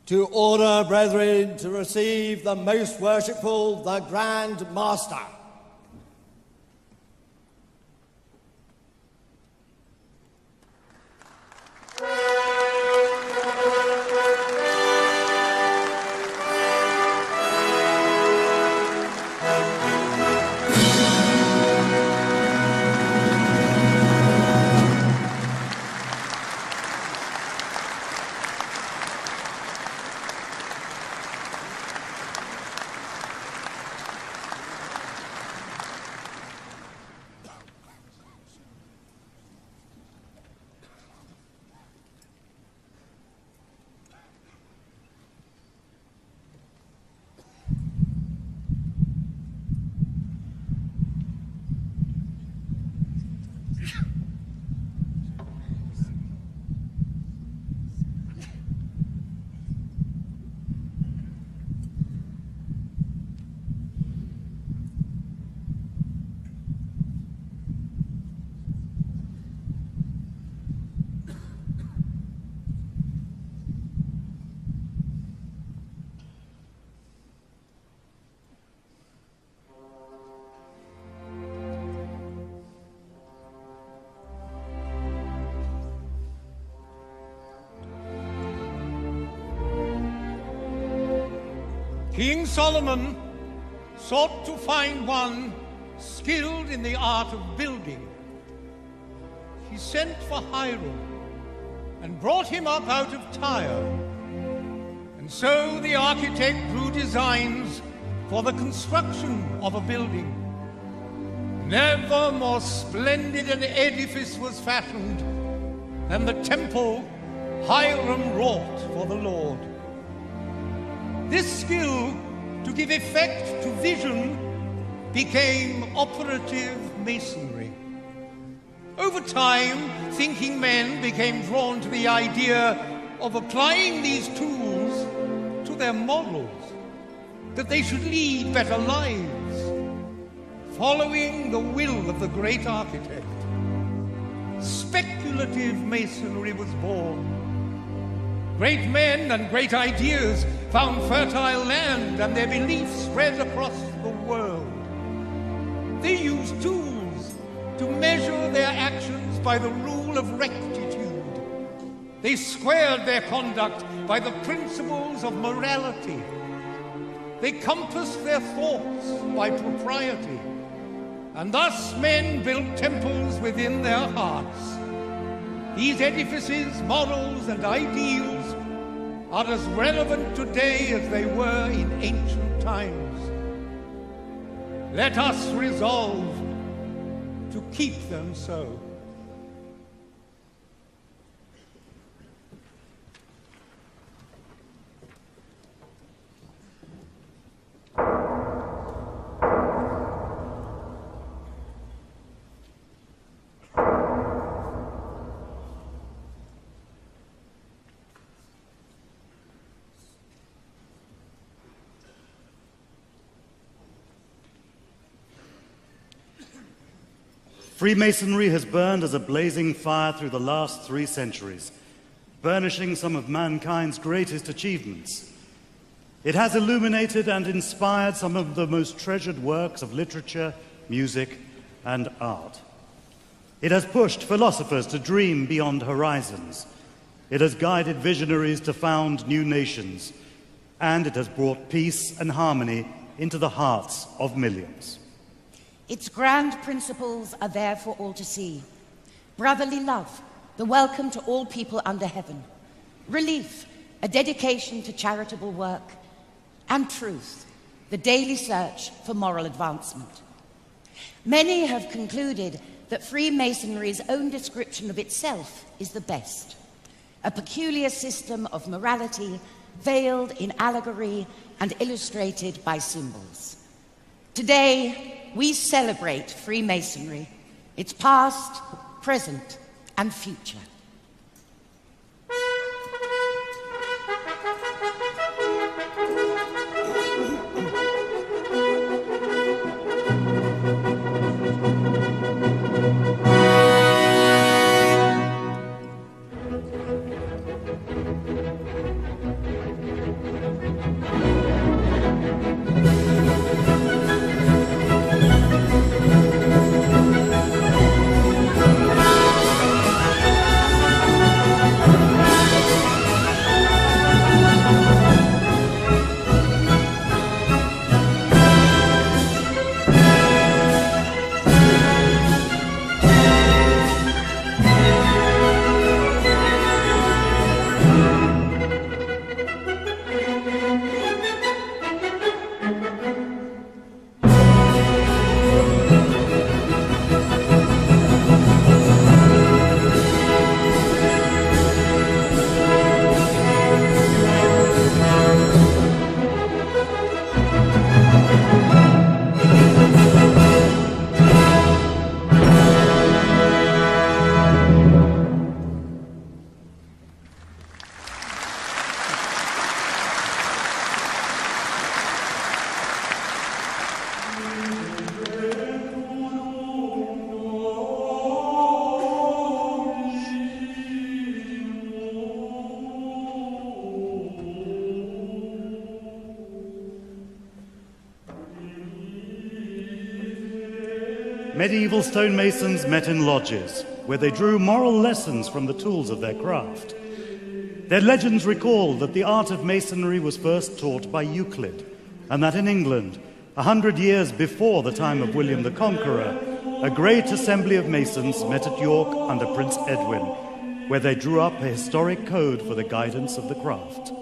To order, brethren, to receive the most worshipful, the Grand Master. King Solomon sought to find one skilled in the art of building. He sent for Hiram and brought him up out of Tyre. And so the architect drew designs for the construction of a building. Never more splendid an edifice was fashioned than the temple Hiram wrought for the Lord. This skill to give effect to vision became operative masonry. Over time, thinking men became drawn to the idea of applying these tools to their models, that they should lead better lives, following the will of the great architect. Speculative masonry was born. Great men and great ideas found fertile land, and their beliefs spread across the world. They used tools to measure their actions by the rule of rectitude. They squared their conduct by the principles of morality. They compassed their thoughts by propriety. And thus men built temples within their hearts. These edifices, models, and ideals are as relevant today as they were in ancient times. Let us resolve to keep them so. Freemasonry has burned as a blazing fire through the last 3 centuries, burnishing some of mankind's greatest achievements. It has illuminated and inspired some of the most treasured works of literature, music, and art. It has pushed philosophers to dream beyond horizons. It has guided visionaries to found new nations, and it has brought peace and harmony into the hearts of millions. Its grand principles are there for all to see. Brotherly love, the welcome to all people under heaven. Relief, a dedication to charitable work. And truth, the daily search for moral advancement. Many have concluded that Freemasonry's own description of itself is the best. A peculiar system of morality veiled in allegory and illustrated by symbols. Today, we celebrate Freemasonry, its past, present, and future. medieval stonemasons met in lodges, where they drew moral lessons from the tools of their craft. Their legends recall that the art of masonry was first taught by Euclid, and that in England, 100 years before the time of William the Conqueror, a great assembly of masons met at York under Prince Edwin, where they drew up a historic code for the guidance of the craft.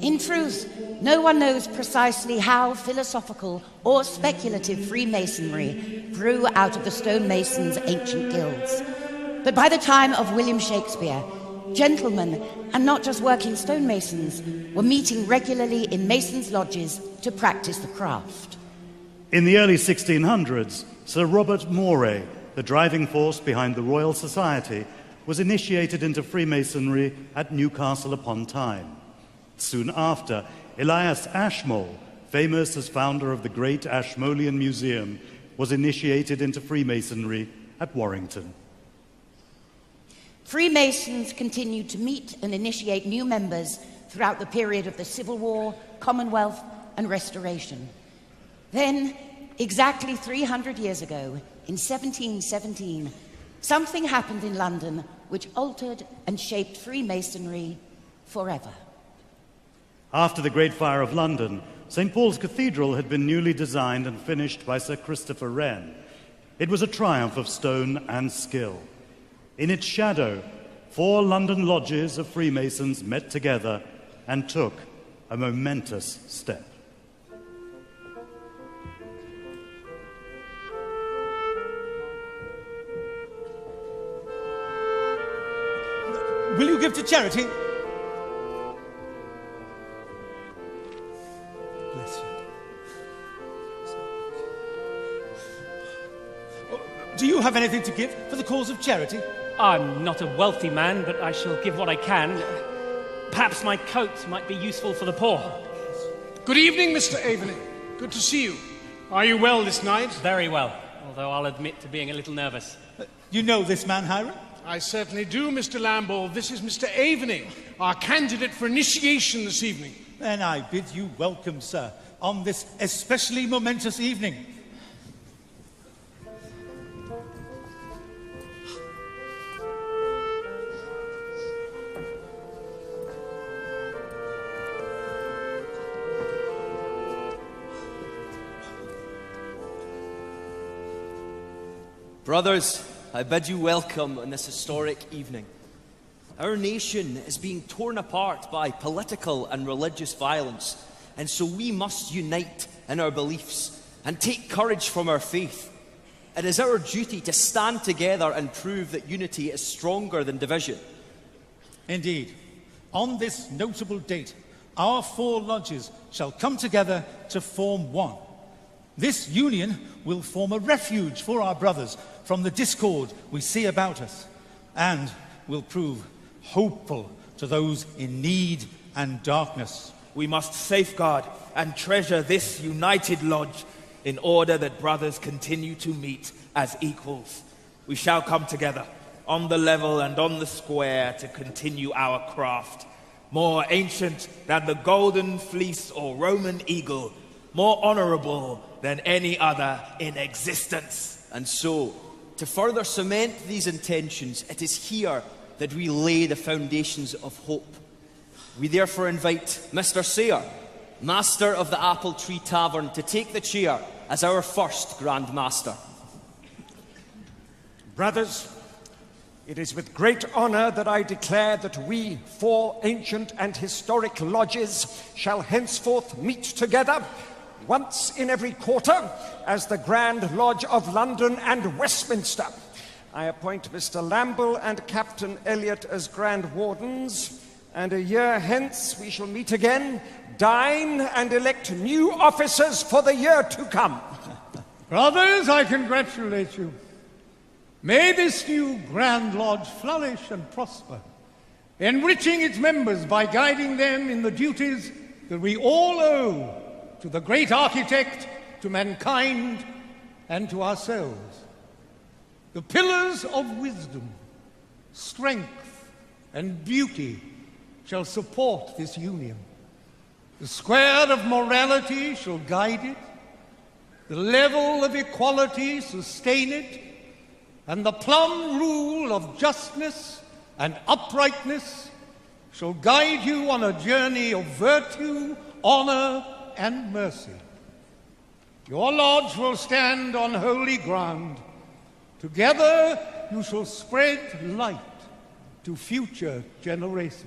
In truth, no one knows precisely how philosophical or speculative Freemasonry grew out of the stonemasons' ancient guilds. But by the time of William Shakespeare, gentlemen, and not just working stonemasons, were meeting regularly in masons' lodges to practice the craft. In the early 1600s, Sir Robert Moray, the driving force behind the Royal Society, was initiated into Freemasonry at Newcastle upon Tyne. Soon after, Elias Ashmole, famous as founder of the great Ashmolean Museum, was initiated into Freemasonry at Warrington. Freemasons continued to meet and initiate new members throughout the period of the Civil War, Commonwealth, and Restoration. Then, exactly 300 years ago, in 1717, something happened in London which altered and shaped Freemasonry forever. After the Great Fire of London, St. Paul's Cathedral had been newly designed and finished by Sir Christopher Wren. It was a triumph of stone and skill. In its shadow, 4 London lodges of Freemasons met together and took a momentous step. Will you give to charity? Bless you. Do you have anything to give for the cause of charity? I'm not a wealthy man, but I shall give what I can. Perhaps my coat might be useful for the poor. Good evening, Mr. Aveling. Good to see you. Are you well this night? Very well, although I'll admit to being a little nervous. You know this man, Hiram? I certainly do, Mr. Lamble. This is Mr. Avening, our candidate for initiation this evening. Then I bid you welcome, sir, on this especially momentous evening. Brothers, I bid you welcome on this historic evening. Our nation is being torn apart by political and religious violence, and so we must unite in our beliefs and take courage from our faith. It is our duty to stand together and prove that unity is stronger than division. Indeed, on this notable date, our 4 lodges shall come together to form one. This union will form a refuge for our brothers from the discord we see about us, and will prove hopeful to those in need and darkness. We must safeguard and treasure this united lodge in order that brothers continue to meet as equals. We shall come together on the level and on the square to continue our craft, more ancient than the golden fleece or Roman eagle, more honorable than any other in existence. And so, to further cement these intentions, it is here that we lay the foundations of hope. We therefore invite Mr. Sayre, Master of the Apple Tree Tavern, to take the chair as our first Grand Master. Brothers, it is with great honor that I declare that we 4 ancient and historic lodges shall henceforth meet together once in every quarter as the Grand Lodge of London and Westminster. I appoint Mr. Lamble and Captain Elliot as Grand Wardens, and a year hence we shall meet again, dine, and elect new officers for the year to come. Brothers, I congratulate you. May this new Grand Lodge flourish and prosper, enriching its members by guiding them in the duties that we all owe to the great architect, to mankind, and to ourselves. The pillars of wisdom, strength, and beauty shall support this union. The square of morality shall guide it. the level of equality sustain it, and the plumb rule of justness and uprightness shall guide you on a journey of virtue, honor, and mercy. Your lodge will stand on holy ground. Together you shall spread light to future generations.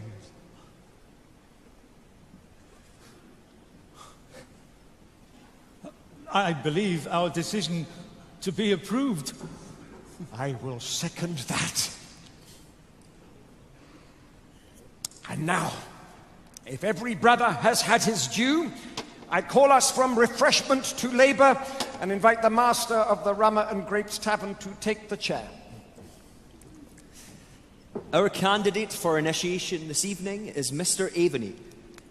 I believe our decision to be approved. I will second that. And now, if every brother has had his due, I call us from refreshment to labor and invite the master of the Rummer and Grapes Tavern to take the chair. Our candidate for initiation this evening is Mr. Aveny.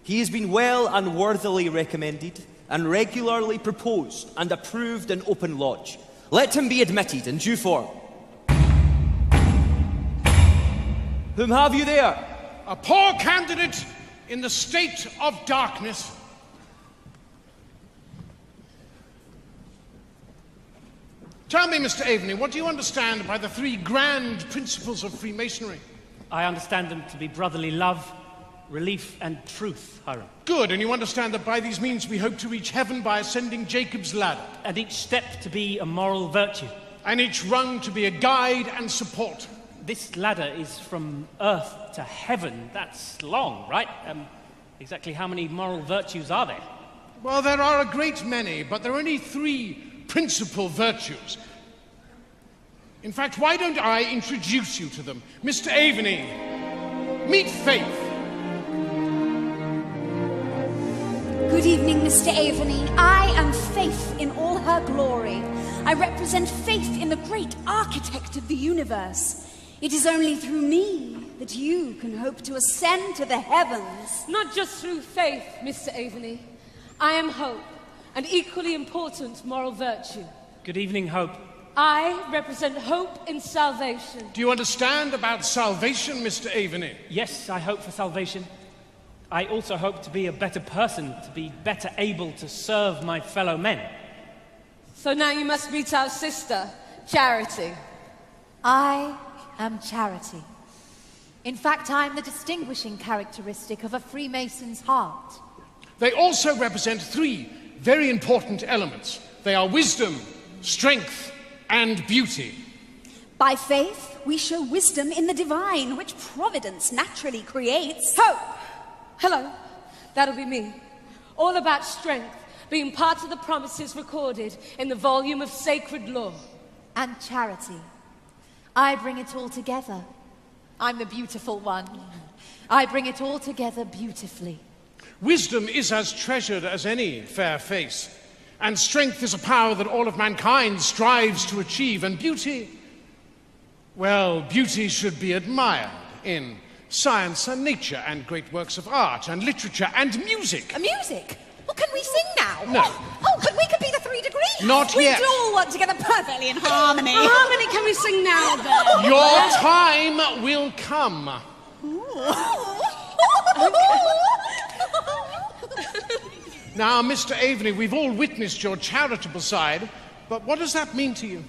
He has been well and worthily recommended and regularly proposed and approved in open lodge. Let him be admitted in due form. Whom have you there? A poor candidate in the state of darkness. Tell me, Mr. Aveny, what do you understand by the three grand principles of Freemasonry? I understand them to be brotherly love, relief, and truth, Hiram. Good, and you understand that by these means we hope to reach heaven by ascending Jacob's ladder. And each step to be a moral virtue. And each rung to be a guide and support. This ladder is from earth to heaven. That's long, right? Exactly how many moral virtues are there? Well, there are a great many, but there are only three principal virtues. In fact, why don't I introduce you to them? Mr. Aveny, meet Faith. Good evening, Mr. Aveny. I am Faith in all her glory. I represent faith in the great architect of the universe. It is only through me that you can hope to ascend to the heavens. Not just through faith, Mr. Aveny. I am hope, an equally important moral virtue. Good evening, Hope. I represent hope in salvation. Do you understand about salvation, Mr. Aveny? Yes, I hope for salvation. I also hope to be a better person, to be better able to serve my fellow men. So now you must meet our sister, Charity. I am Charity. In fact, I'm the distinguishing characteristic of a Freemason's heart. They also represent three very important elements. They are wisdom, strength, and beauty. By faith, we show wisdom in the divine, which providence naturally creates. Hope! Hello, that'll be me. All about strength, being part of the promises recorded in the volume of sacred law. And charity. I bring it all together. I'm the beautiful one. I bring it all together beautifully. Wisdom is as treasured as any fair face, and strength is a power that all of mankind strives to achieve, and beauty, well, beauty should be admired in science and nature and great works of art and literature and music. Music? Well, can we sing now? No. Oh, but we could be the 3 degrees. Not we yet. We all work together perfectly in harmony. Harmony, can we sing now, then? Your time will come. Now, Mr. Aveny, we've all witnessed your charitable side, but what does that mean to you?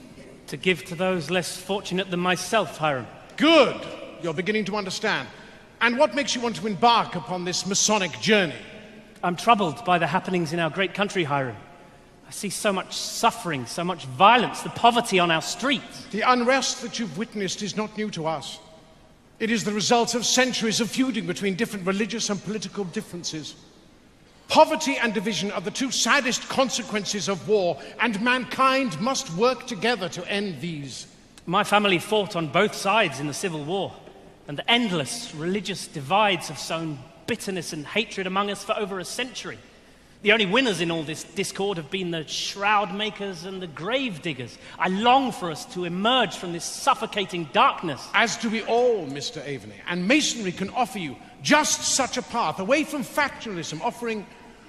To give to those less fortunate than myself, Hiram. Good. You're beginning to understand. And what makes you want to embark upon this Masonic journey? I'm troubled by the happenings in our great country, Hiram. I see so much suffering, so much violence, the poverty on our streets. The unrest that you've witnessed is not new to us. It is the result of centuries of feuding between different religious and political differences. Poverty and division are the two saddest consequences of war, and mankind must work together to end these. My family fought on both sides in the Civil War, and the endless religious divides have sown bitterness and hatred among us for over a century. The only winners in all this discord have been the shroud makers and the grave diggers. I long for us to emerge from this suffocating darkness. As do we all, Mr. Aveny, and Masonry can offer you just such a path, away from factionalism, offering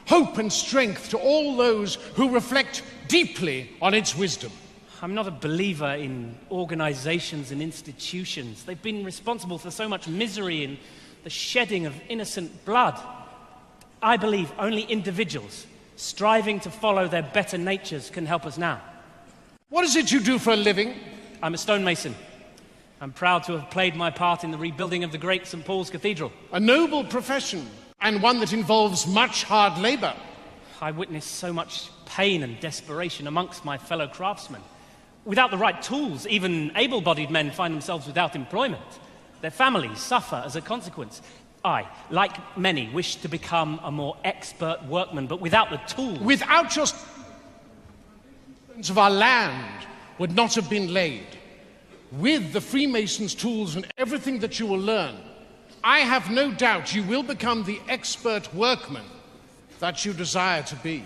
hope and strength to all those who reflect deeply on its wisdom. I'm not a believer in organizations and institutions. They've been responsible for so much misery and the shedding of innocent blood. I believe only individuals striving to follow their better natures can help us now. What is it you do for a living? I'm a stonemason. I'm proud to have played my part in the rebuilding of the great St. Paul's Cathedral. A noble profession, and one that involves much hard labor. I witnessed so much pain and desperation amongst my fellow craftsmen. Without the right tools, even able-bodied men find themselves without employment. Their families suffer as a consequence. I, like many, wish to become a more expert workman, but without the tools. Without your of our land would not have been laid. With the Freemasons' tools and everything that you will learn, I have no doubt you will become the expert workman that you desire to be.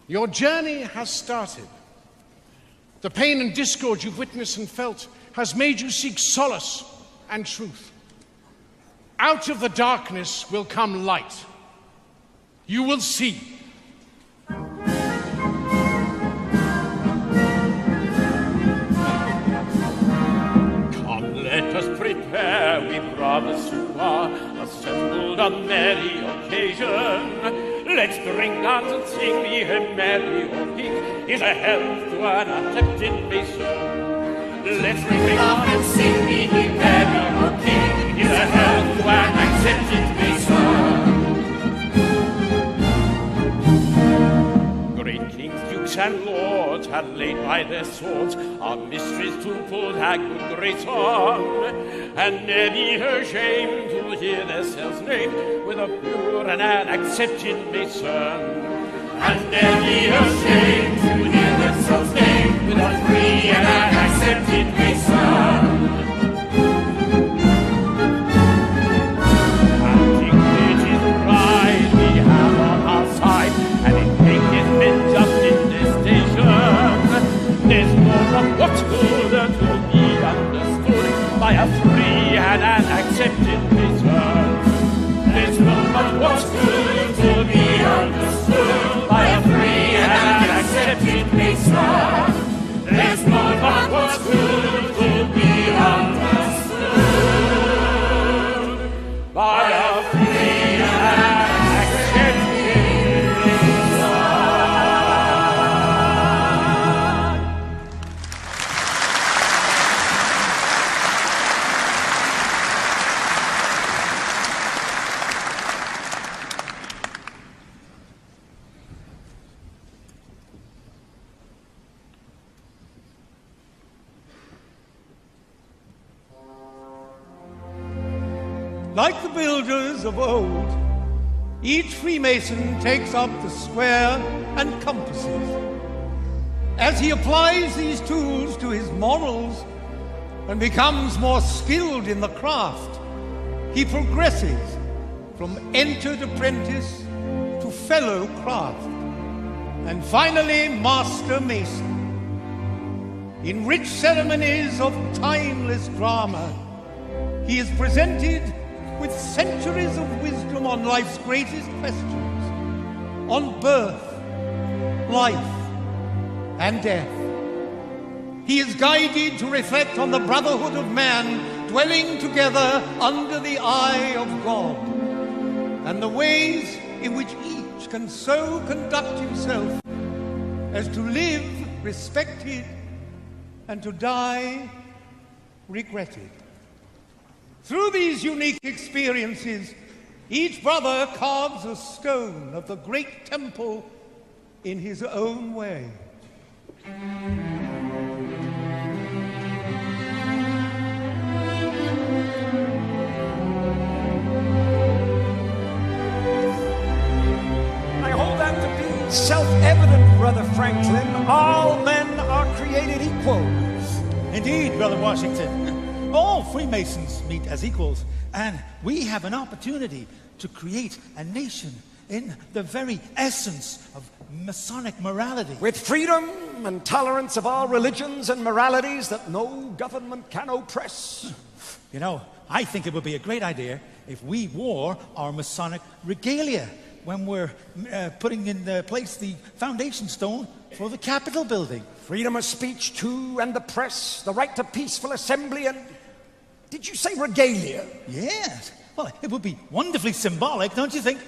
Your journey has started. The pain and discord you've witnessed and felt has made you seek solace and truth. Out of the darkness will come light. You will see. Come, let us prepare, we brothers who are assembled on merry occasion. Let's drink, dance, and sing, be a merry or pig is a health to an accepted mason. Let's drink, dance, and sing, be a merry or pig is a health to an accepted mason. Great kings, dukes, and lords had laid by their swords our mysteries to put a good grace on, and ne'er be ashamed to hear themselves named with a pure and an accepted mason. And ne'er be ashamed to hear themselves named with a free and an accepted mason. And dignity's pride we have on our side, and it maketh men just in their station. There's more of what's good to be understood by a free and an accepted mason. There's more of what's good to be understood by a free and an accepted mason. There's more of what's good to be understood by a free and accepted mason. Like the builders of old, each Freemason takes up the square and compasses. As he applies these tools to his morals and becomes more skilled in the craft, he progresses from entered apprentice to fellow craft, and finally master mason. In rich ceremonies of timeless drama, he is presented with centuries of wisdom on life's greatest questions, on birth, life, and death. He is guided to reflect on the brotherhood of man dwelling together under the eye of God, and the ways in which each can so conduct himself as to live respected and to die regretted. Through these unique experiences, each brother carves a stone of the great temple in his own way. I hold that to be self-evident, Brother Franklin. All men are created equal. Indeed, Brother Washington. All Freemasons meet as equals, and we have an opportunity to create a nation in the very essence of Masonic morality. With freedom and tolerance of all religions and moralities that no government can oppress. You know, I think it would be a great idea if we wore our Masonic regalia when we're putting in place the foundation stone for the Capitol building. Freedom of speech, too, and the press, the right to peaceful assembly, and... Did you say regalia? Yes. Well, it would be wonderfully symbolic, don't you think?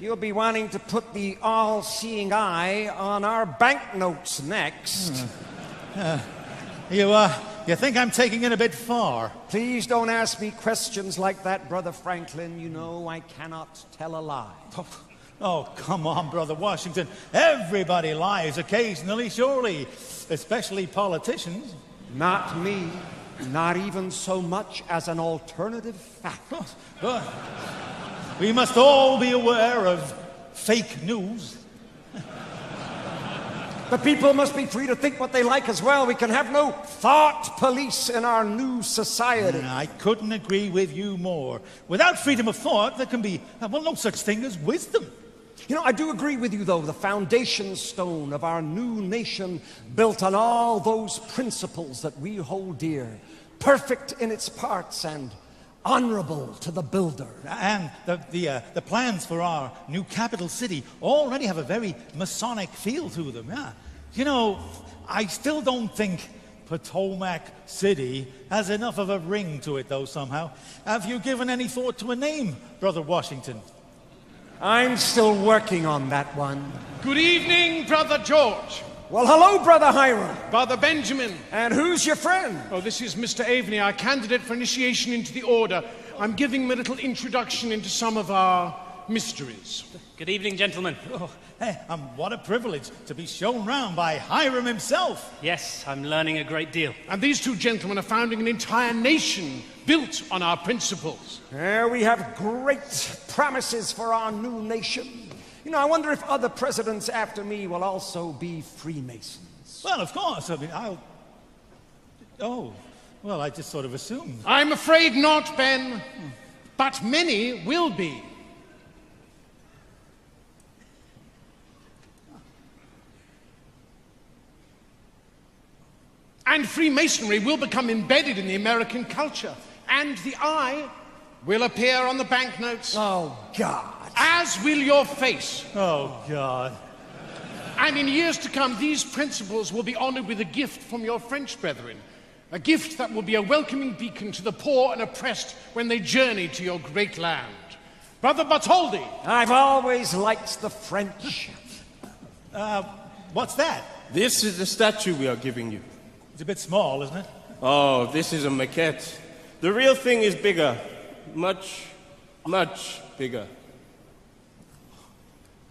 You'll be wanting to put the all-seeing eye on our banknotes next. You think I'm taking it a bit far? Please don't ask me questions like that, Brother Franklin. You know I cannot tell a lie. Oh, come on, Brother Washington. Everybody lies occasionally, surely. Especially politicians. Not me. Not even so much as an alternative fact. But we must all be aware of fake news. The people must be free to think what they like as well. We can have no thought police in our new society. I couldn't agree with you more. Without freedom of thought, there can be, well, no such thing as wisdom. You know, I do agree with you, though. The foundation stone of our new nation built on all those principles that we hold dear, perfect in its parts and honorable to the builder. And the plans for our new capital city already have a very Masonic feel to them, yeah. You know, I still don't think Potomac City has enough of a ring to it, though, somehow. Have you given any thought to a name, Brother Washington? I'm still working on that one. Good evening, Brother George. Well, hello, Brother Hiram. Brother Benjamin. And who's your friend? Oh, this is Mr. Aveny, our candidate for initiation into the order. I'm giving him a little introduction into some of our mysteries. Good evening, gentlemen. Oh, hey, what a privilege to be shown round by Hiram himself. Yes, I'm learning a great deal. And these two gentlemen are founding an entire nation built on our principles. We have great promises for our new nation. You know, I wonder if other presidents after me will also be Freemasons. Well, of course. I mean, Oh, well, I just sort of assumed. I'm afraid not, Ben. But many will be. And Freemasonry will become embedded in the American culture. And the eye will appear on the banknotes. Oh, God. As will your face. Oh, God. And in years to come, these principles will be honored with a gift from your French brethren. A gift that will be a welcoming beacon to the poor and oppressed when they journey to your great land. Brother Bartholdi. I've always liked the French. What's that? This is the statue we are giving you. It's a bit small, isn't it? Oh, this is a maquette. The real thing is bigger. Much, much bigger.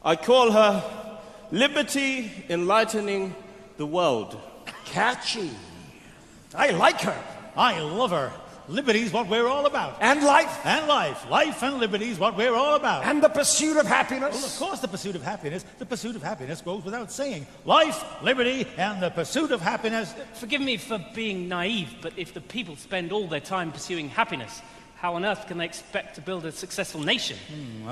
I call her Liberty Enlightening the World. Catchy. I like her. I love her. Liberty's what we're all about. And life. And life. Life and liberty's what we're all about. And the pursuit of happiness. Well, of course, the pursuit of happiness. The pursuit of happiness goes without saying. Life, liberty, and the pursuit of happiness. Forgive me for being naive, but if the people spend all their time pursuing happiness, how on earth can they expect to build a successful nation?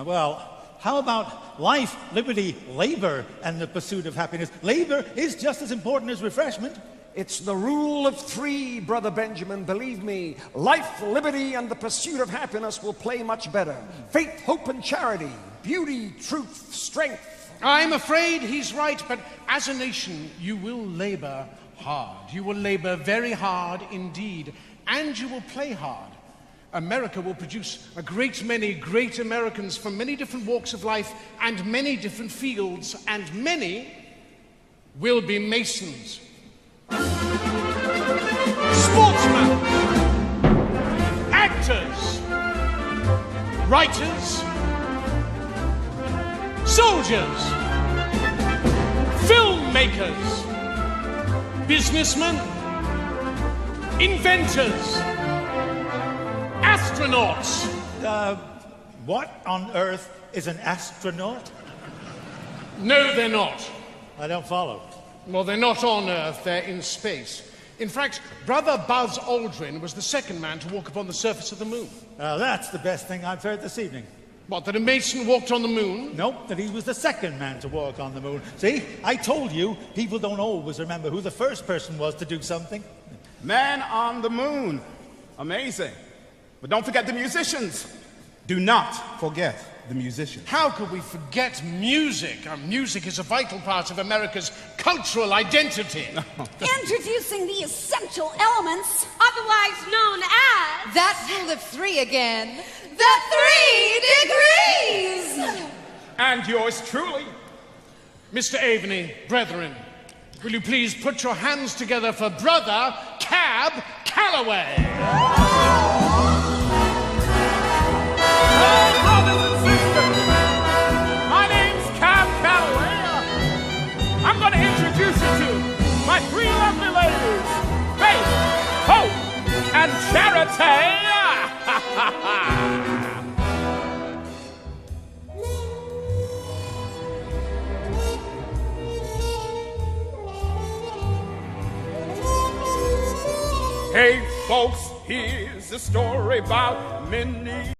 Well, how about life, liberty, labor, and the pursuit of happiness? Labor is just as important as refreshment. It's the rule of three, Brother Benjamin. Believe me, life, liberty, and the pursuit of happiness will play much better. Faith, hope, and charity. Beauty, truth, strength. I'm afraid he's right, but as a nation, you will labor hard. You will labor very hard indeed, and you will play hard. America will produce a great many great Americans from many different walks of life and many different fields, and many will be Masons. Sportsmen, actors, writers, soldiers, filmmakers, businessmen, inventors, astronauts. What on earth is an astronaut? No, they're not. I don't follow. Well, they're not on Earth, they're in space. In fact, Brother Buzz Aldrin was the second man to walk upon the surface of the moon. That's the best thing I've heard this evening. What, that a Mason walked on the moon? Nope, that he was the second man to walk on the moon. See, I told you, people don't always remember who the first person was to do something. Man on the moon. Amazing. But don't forget the musicians. Do not forget the musicians. How could we forget music? Music is a vital part of America's cultural identity. Introducing the essential elements, otherwise known as... That rule of three again. The 3 degrees! And yours truly. Mr. Aveny, brethren, will you please put your hands together for Brother Cab Calloway? Hey, brothers and sisters, my name's Cab Calloway. I'm going to introduce you to my three lovely ladies, Faith, Hope, and Charity. Hey folks, here's a story about many